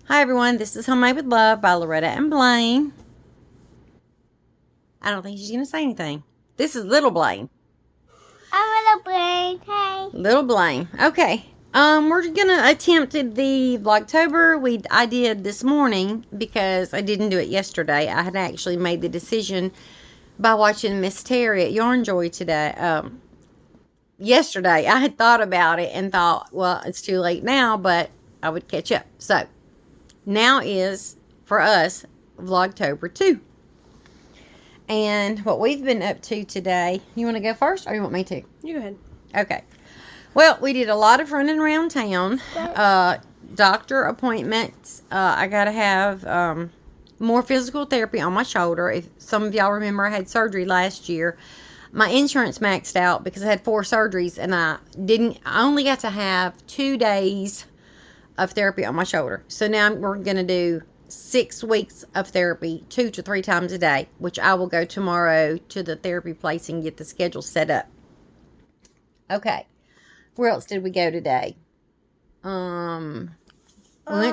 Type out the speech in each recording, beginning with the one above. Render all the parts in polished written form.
Hi everyone, this is Homemade with Love by Loretta and Blaine. I don't think she's going to say anything. This is Little Blaine. I'm Little Blaine. Hey. Little Blaine. Okay. We're going to attempt the Vlogtober. I did this morning because I didn't do it yesterday. I had actually made the decision by watching Miss Terry at Yarn Joy today. Yesterday, I had thought about it and thought, well, it's too late now, but I would catch up. So, now is, for us, Vlogtober 2. And what we've been up to today, you want to go first or you want me to? You go ahead. Okay. Well, we did a lot of running around town. Doctor appointments. I got to have more physical therapy on my shoulder. If some of y'all remember, I had surgery last year. My insurance maxed out because I had 4 surgeries and I only got to have 2 days of therapy on my shoulder. So now we're going to do 6 weeks of therapy 2 to 3 times a day, which I will go tomorrow to the therapy place and get the schedule set up. Okay. Where else did we go today? We went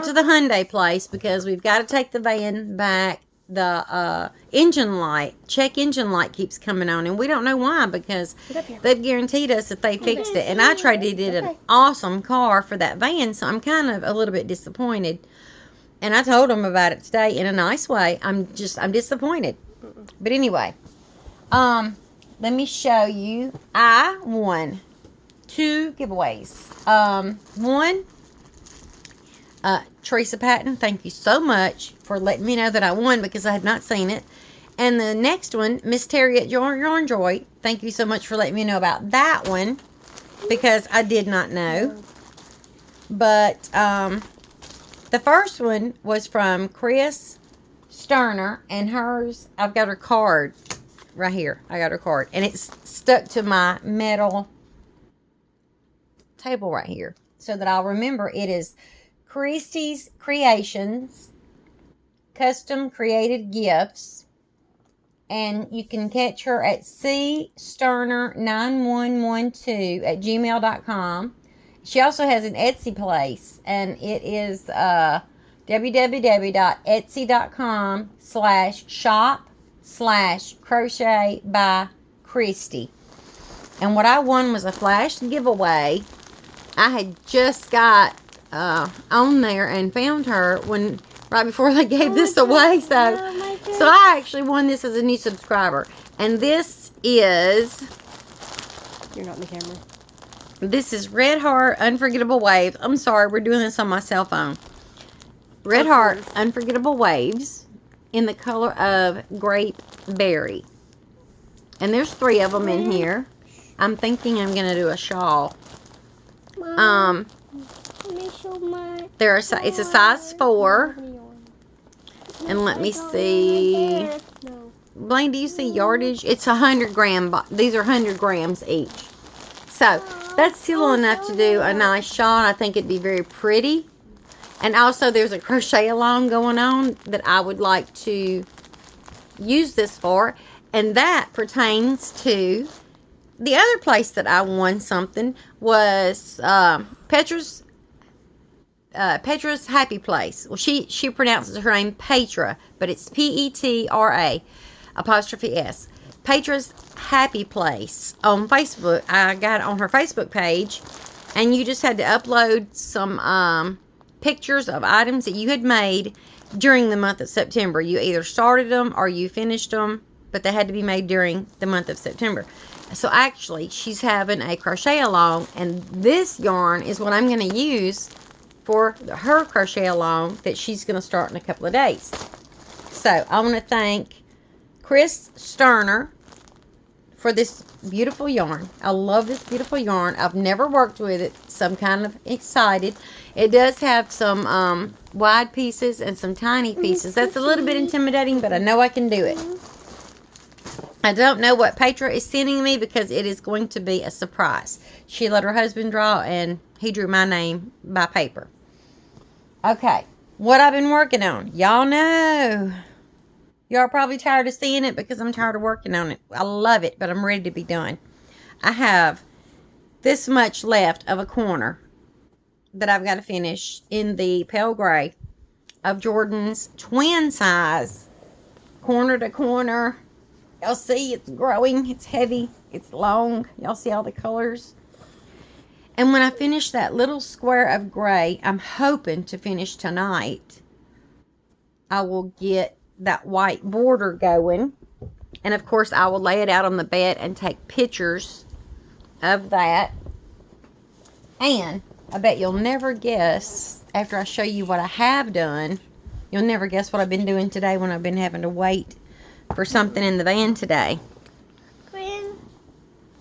to the Hyundai place because we've got to take the van back. The check engine light keeps coming on, and we don't know why because they've guaranteed us that they fixed it. And I traded it an awesome car for that van, so I'm kind of a little bit disappointed. And I told them about it today in a nice way. I'm disappointed. But anyway, let me show you. I won 2 giveaways. One, Teresa Patton, thank you so much for letting me know that I won because I had not seen it. And the next one, Miss Terry at Yarn Joy, thank you so much for letting me know about that one because I did not know. But the first one was from Chris Sterner, and hers, I've got her card right here. I got her card, and it's stuck to my metal table right here so that I'll remember. It is Christies Creations, custom created gifts, and you can catch her at csterner9112@gmail.com. She also has an Etsy place, and it is www.etsy.com/shop/crochet by Christy. And what I won was a flash giveaway. I had just got on there and found her right before they gave this away. So I actually won this as a new subscriber. And this is... You're not in the camera. This is Red Heart Unforgettable Waves. I'm sorry, we're doing this on my cell phone. Red Heart Unforgettable Waves in the color of grape berry. And there's 3 of them in here. I'm thinking I'm going to do a shawl. It's a size 4. And let me see. Blaine, do you see yardage? It's 100 gram. These are 100 grams each. So that's still enough to do a nice shawl. And I think it'd be very pretty. And also there's a crochet along going on that I would like to use this for. And that pertains to the other place that I won something was Petra's Happy Place. Well, she pronounces her name Petra, but it's Petra ''S. Petra's Happy Place on Facebook. I got it on her Facebook page, and you just had to upload some pictures of items that you had made during the month of September. You either started them or you finished them, but they had to be made during the month of September. So actually, she's having a crochet along, and this yarn is what I'm going to use for her crochet along that she's going to start in a couple of days. So I want to thank Chris Sterner for this beautiful yarn. I love this beautiful yarn. I've never worked with it, so I'm kind of excited. It does have some wide pieces and some tiny pieces. That's a little bit intimidating, but I know I can do it. I don't know what Petra is sending me because it is going to be a surprise. She let her husband draw, and he drew my name by paper. Okay, what I've been working on. Y'all know. Y'all are probably tired of seeing it because I'm tired of working on it. I love it, but I'm ready to be done. I have this much left of a corner that I've got to finish in the pale gray. of Jordan's twin size, corner to corner. Y'all see it's growing, it's heavy, it's long. Y'all see all the colors? And when I finish that little square of gray, I'm hoping to finish tonight, I will get that white border going. And of course, I will lay it out on the bed and take pictures of that. And I bet you'll never guess, after I show you what I have done, you'll never guess what I've been doing today when I've been having to wait for something in the van today. Green.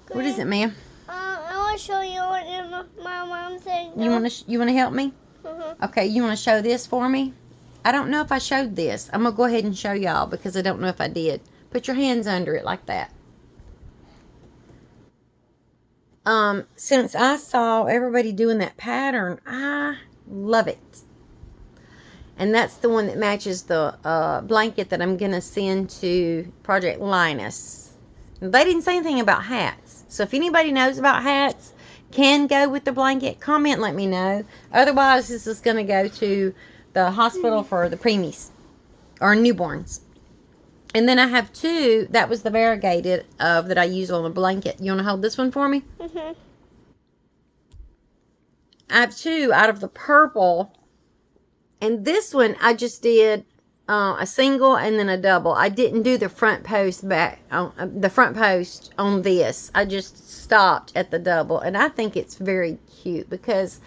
What is it, ma'am? I want to show you what my mom said. You want to help me? Mm-hmm. Okay, you want to show this for me? I don't know if I showed this. I'm going to go ahead and show y'all because I don't know if I did. Put your hands under it like that. Since I saw everybody doing that pattern, I love it. And that's the one that matches the blanket that I'm going to send to Project Linus. They didn't say anything about hats. So if anybody knows about hats, can go with the blanket, comment, let me know. Otherwise, this is going to go to the hospital for the preemies or newborns. And then I have two. That was the variegated that I use on the blanket. You want to hold this one for me? Mm-hmm. I have two out of the purple. And this one, I just did a single and then a double. I didn't do the front post back on the front post on this. I just stopped at the double. And I think it's very cute because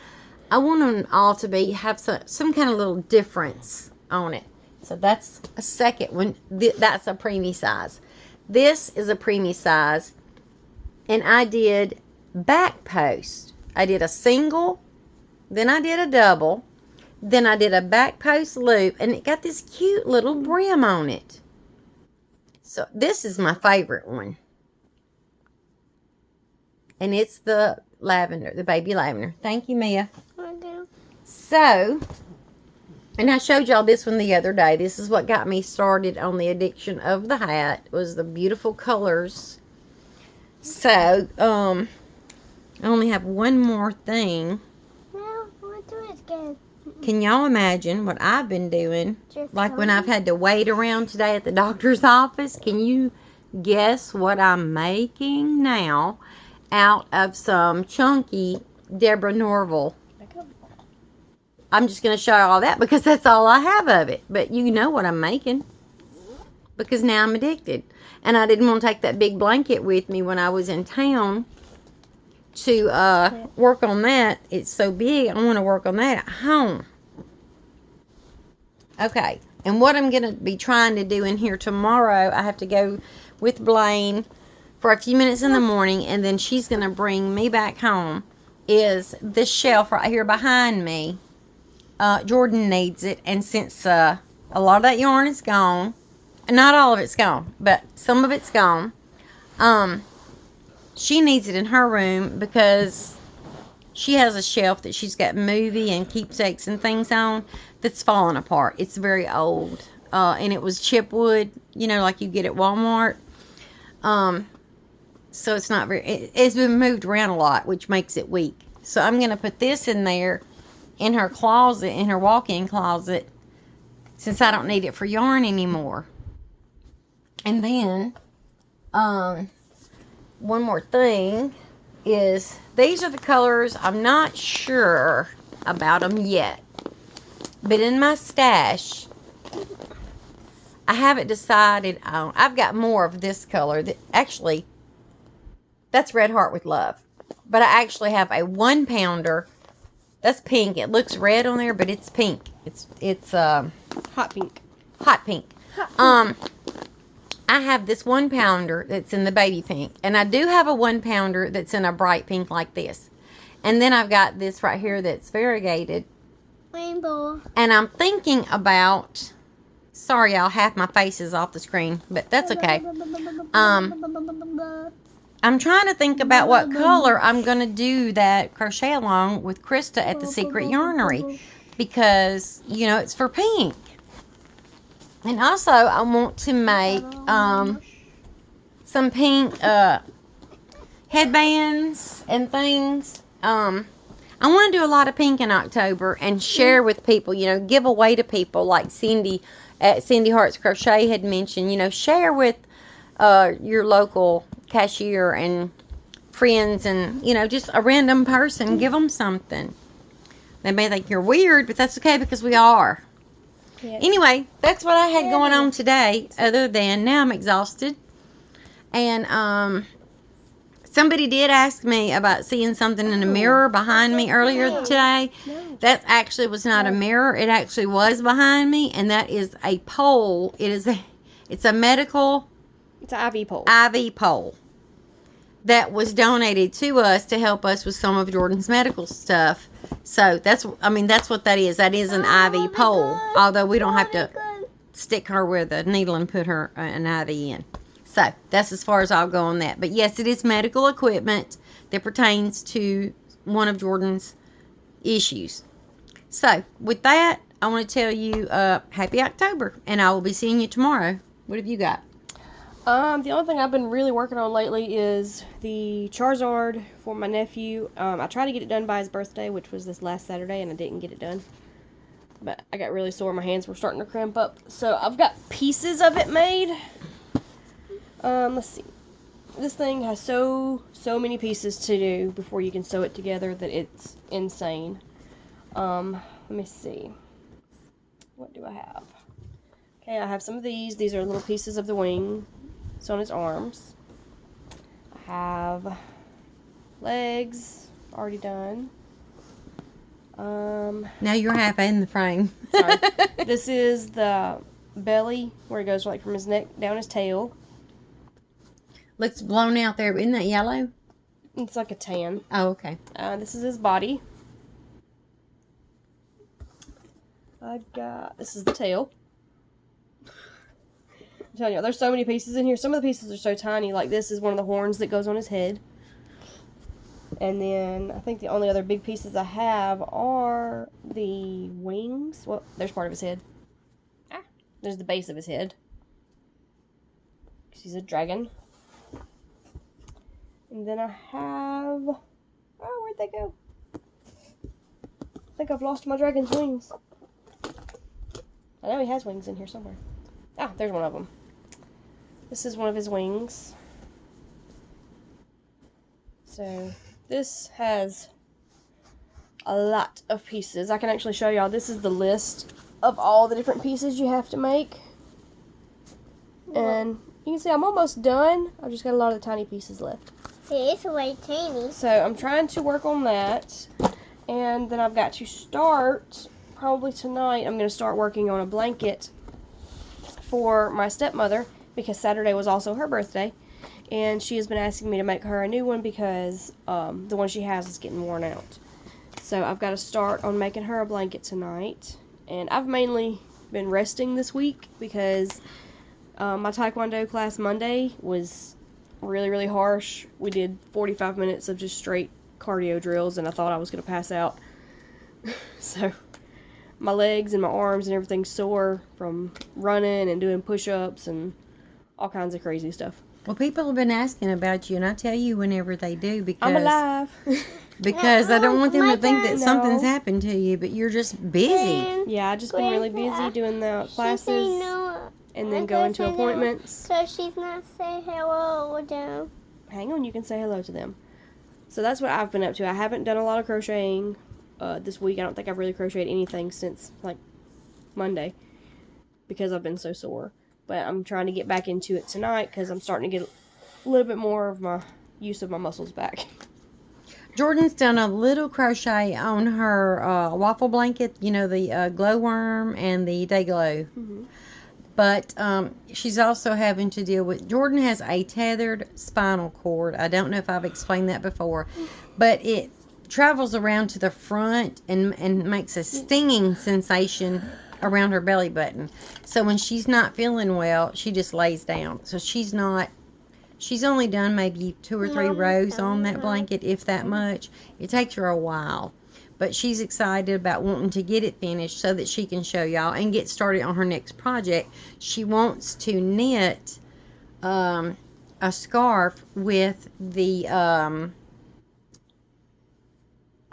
I want them all to have some kind of little difference on it. So that's a second one. That's a preemie size. This is a preemie size. And I did back post. I did a single. Then I did a double. Then I did a back post loop. And it got this cute little brim on it. So this is my favorite one. And it's the lavender. The baby lavender. Thank you, Mia. Okay. So... and I showed y'all this one the other day. This is what got me started on the addiction of the hat. Was the beautiful colors. So, I only have one more thing. No, we'll do it again. Can y'all imagine what I've been doing? Just Like when I've had to wait around today at the doctor's office. Can you guess what I'm making now out of some chunky Deborah Norville? I'm just going to show you all that because that's all I have of it. But you know what I'm making. Because now I'm addicted. And I didn't want to take that big blanket with me when I was in town to work on that. It's so big. I want to work on that at home. Okay. And what I'm going to be trying to do in here tomorrow, I have to go with Blaine for a few minutes in the morning. And then she's going to bring me back home. Is this shelf right here behind me. Jordan needs it, and since a lot of that yarn is gone, and not all of it's gone, but some of it's gone, she needs it in her room because she has a shelf that she's got movie and keepsakes and things on that's falling apart. It's very old, and it was chipwood, you know, like you get at Walmart. So it's not very, it's been moved around a lot, which makes it weak. So I'm going to put this in there in her closet, in her walk-in closet, since I don't need it for yarn anymore. And then, one more thing is, these are the colors. I'm not sure about them yet. But in my stash, I haven't decided on, I've got more of this color. Actually, that's Red Heart with Love. But I actually have a 1 pounder. That's pink. It looks red on there, but it's pink. It's hot pink. Hot pink. I have this 1 pounder that's in the baby pink. And I do have a 1 pounder that's in a bright pink like this. And then I've got this right here that's variegated. Rainbow. And I'm thinking about, sorry y'all, half my face is off the screen, but that's okay. I'm trying to think about what color I'm going to do that crochet along with Krista at the Secret Yarnery. Because, you know, it's for pink. And also, I want to make some pink headbands and things. I want to do a lot of pink in October and share with people, give away to people like Cindy at Cindy Hearts Crochet had mentioned, share with your local cashier and friends and, just a random person. Give them something. They may think you're weird, but that's okay because we are. Yeah. Anyway, that's what I had going on today, other than now I'm exhausted. And somebody did ask me about seeing something in a mirror behind me earlier today. No. That actually was not a mirror. It actually was behind me, and that is a pole. It's a medical It's an IV pole. IV pole that was donated to us to help us with some of Jordan's medical stuff. So that's what that is. That is an IV pole, although we don't have to stick her with a needle and put her an IV in. So that's as far as I'll go on that. But yes, it is medical equipment that pertains to one of Jordan's issues. So with that, I want to tell you happy October, and I will be seeing you tomorrow. What have you got? The only thing I've been really working on lately is the Charizard for my nephew. I tried to get it done by his birthday, which was this last Saturday, and I didn't get it done. But I got really sore. My hands were starting to cramp up. So I've got pieces of it made. Let's see. This thing has so many pieces to do before you can sew it together that it's insane. Let me see. What do I have? Okay, I have some of these. These are little pieces of the wing. It's on his arms. I have legs already done. Now you're half in the frame. Sorry. This is the belly where it goes like from his neck down his tail. Looks blown out there. Isn't that yellow? It's like a tan. Oh, okay. This is his body. This is the tail. I'm telling you, there's so many pieces in here. Some of the pieces are so tiny. Like this is one of the horns that goes on his head. And then I think the only other big pieces I have are the wings. Well, there's part of his head. There's the base of his head. He's a dragon. And then I have... Oh, where'd they go? I think I've lost my dragon's wings. I know he has wings in here somewhere. Ah, there's one of them. This is one of his wings. So, this has a lot of pieces. I can actually show y'all. This is the list of all the different pieces you have to make. And you can see I'm almost done. I've just got a lot of the tiny pieces left. It's way tiny. So I'm trying to work on that. And then I've got to start, probably tonight, I'm going to start working on a blanket for my stepmother because Saturday was also her birthday. And she has been asking me to make her a new one because the one she has is getting worn out. So I've got to start on making her a blanket tonight. And I've mainly been resting this week because my Taekwondo class Monday was really, really harsh. We did 45 minutes of just straight cardio drills and I thought I was going to pass out. So my legs and my arms and everything's sore from running and doing push-ups and all kinds of crazy stuff. Well, people have been asking about you, and I tell you whenever they do because I'm alive. Because I don't want them to think that No. something's happened to you, but you're just busy. Yeah, I just been really busy doing the classes and then going to appointments. So she's not saying hello to them. Hang on, you can say hello to them. So that's what I've been up to. I haven't done a lot of crocheting this week. I don't think I've really crocheted anything since like Monday because I've been so sore. But I'm trying to get back into it tonight because I'm starting to get a little bit more of my use of my muscles back. Jordan's done a little crochet on her waffle blanket, you know, the glowworm and the day glow. Mm-hmm. But she's also having to deal with, Jordan has a tethered spinal cord. I don't know if I've explained that before, but it travels around to the front and makes a stinging sensation around her belly button. So when she's not feeling well, she just lays down. So she's only done maybe 2 or 3 rows on that blanket, if that much. It takes her a while. But she's excited about wanting to get it finished so that she can show y'all and get started on her next project. She wants to knit a scarf with the,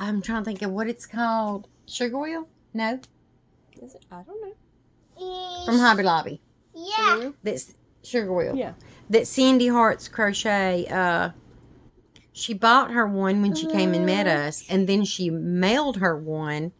I'm trying to think of what it's called. Sugar wheel? No. Is it? I don't know. From Hobby Lobby. Yeah. That's sugar wheel. Yeah. That Sandy Hart's Crochet, she bought her one when she came and met us, and then she mailed her one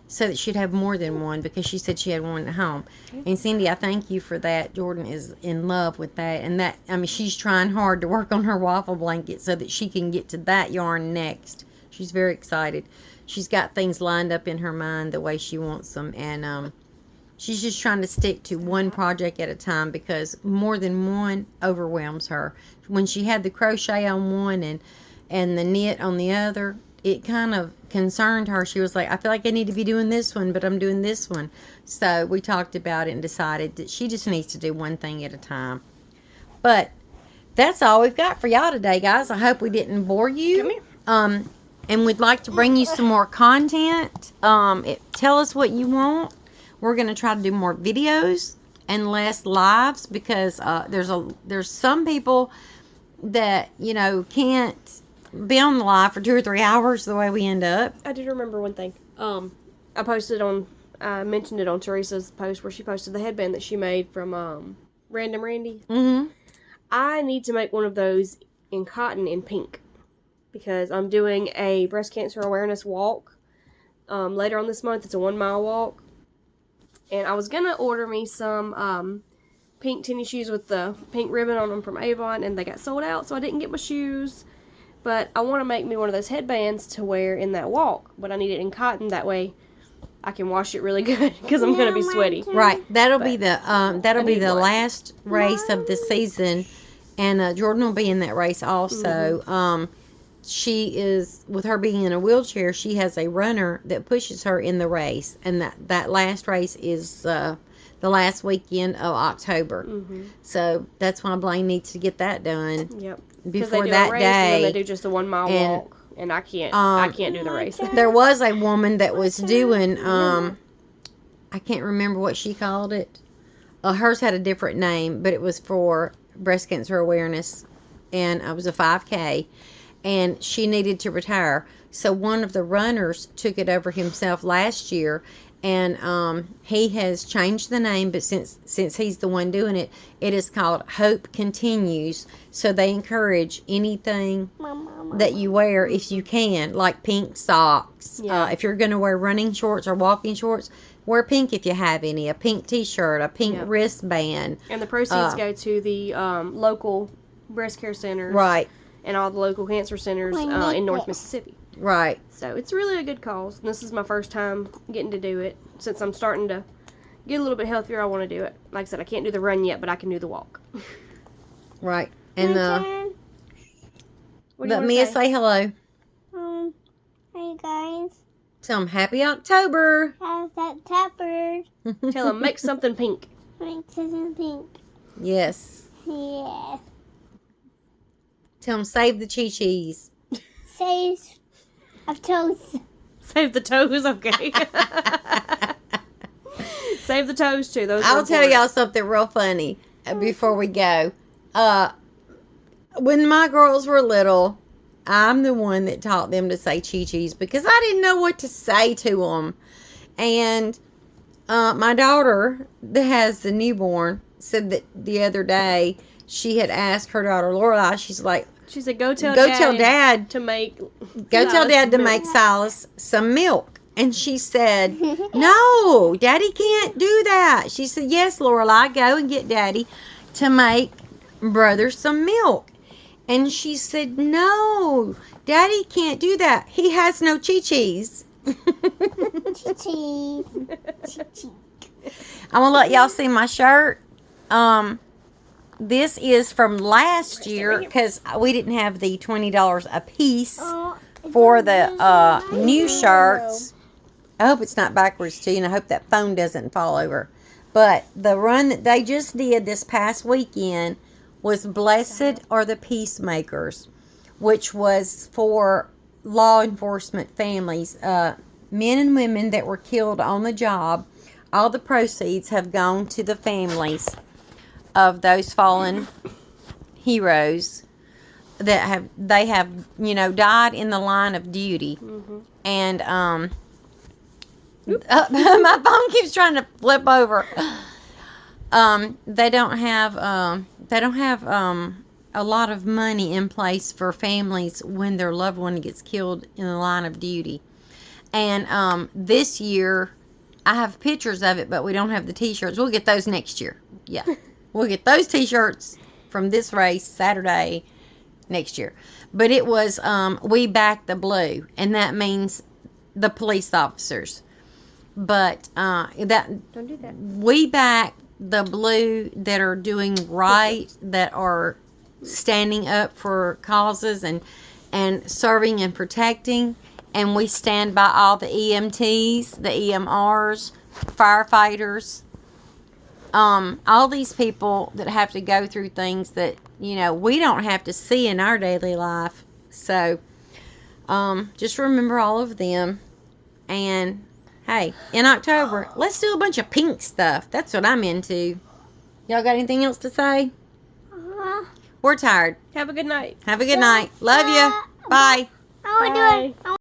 so that she'd have more than one because she said she had one at home. And Cindy, I thank you for that. Jordan is in love with that. And that, I mean, she's trying hard to work on her waffle blanket so that she can get to that yarn next. She's very excited. She's got things lined up in her mind the way she wants them. And she's just trying to stick to one project at a time because more than one overwhelms her. When she had the crochet on one and the knit on the other, it kind of concerned her. She was like, I feel like I need to be doing this one, but I'm doing this one. So we talked about it and decided that she just needs to do one thing at a time. But that's all we've got for y'all today, guys. I hope we didn't bore you. And we'd like to bring you some more content. Tell us what you want. We're going to try to do more videos and less lives because there's some people that, you know, can't be on the live for 2 or 3 hours the way we end up. I did remember one thing. I mentioned it on Teresa's post where she posted the headband that she made from Random Randy. Mm-hmm. I need to make one of those in cotton in pink because I'm doing a breast cancer awareness walk later on this month. It's a 1-mile walk. And I was going to order me some pink tennis shoes with the pink ribbon on them from Avon, and they got sold out, so I didn't get my shoes. But I want to make me one of those headbands to wear in that walk. But I need it in cotton. That way I can wash it really good because I'm going to be sweaty. Right. That'll be the last race of the season. And Jordan will be in that race also. Mm-hmm. She is, with her being in a wheelchair, she has a runner that pushes her in the race. And that last race is the last weekend of October. Mm-hmm. So that's why Blaine needs to get that done. Yep. Before that day, and then they do just a 1-mile walk, and I can't do the race. There was a woman that was doing, I can't remember what she called it. Hers had a different name, but it was for breast cancer awareness, and it was a 5K, and she needed to retire. So one of the runners took it over himself last year. And he has changed the name, but since he's the one doing it, it is called Hope Continues. So they encourage anything that you wear if you can, like pink socks. Yeah. If you're going to wear running shorts or walking shorts, wear pink if you have any. A pink T-shirt, a pink wristband. And the proceeds go to the local breast care centers. Right. And all the local cancer centers in North Mississippi. Right. So it's really a good cause. And this is my first time getting to do it. Since I'm starting to get a little bit healthier, I want to do it. Like I said, I can't do the run yet, but I can do the walk. Right. And what Mia, say hello. Hey guys. Tell them Happy October. How's that tapper? Tell them make something pink. Make something pink. Yes. Yes. Tell them save the chi-chis. Save of toes. Save the toes, okay. Save the toes too. Those. I'll tell y'all something real funny before we go. When my girls were little, I'm the one that taught them to say chi-chis because I didn't know what to say to them. And my daughter that has the newborn said that the other day she had asked her daughter Lorelai, she said, go tell Dad to make Silas some milk. And she said, no, Daddy can't do that. She said, yes, Lorelai, go and get Daddy to make Brother some milk. And she said, no, Daddy can't do that. He has no chi-chis. Chi-chis. I'm going to let y'all see my shirt. This is from last year because we didn't have the $20 a piece for the new shirts. I hope it's not backwards too, and I hope that phone doesn't fall over. But the run that they just did this past weekend was Blessed Are the Peacemakers, which was for law enforcement families, men and women that were killed on the job. All the proceeds have gone to the families of those fallen heroes. that they have died in the line of duty. Mm-hmm. And my phone keeps trying to flip over. They don't have a lot of money in place for families when their loved one gets killed in the line of duty. And this year, I have pictures of it, but we don't have the T-shirts. We'll get those next year. Yeah, we'll get those T-shirts from this race Saturday next year. But it was we back the blue, and that means the police officers. But Don't do that. we back the blue that are doing right, that are standing up for causes and serving and protecting. And we stand by all the EMTs, the EMRs, firefighters, all these people that have to go through things that, we don't have to see in our daily life. So, just remember all of them. And, hey, in October, let's do a bunch of pink stuff. That's what I'm into. Y'all got anything else to say? We're tired. Have a good night. Have a good night. Love you. Bye. I want to do it.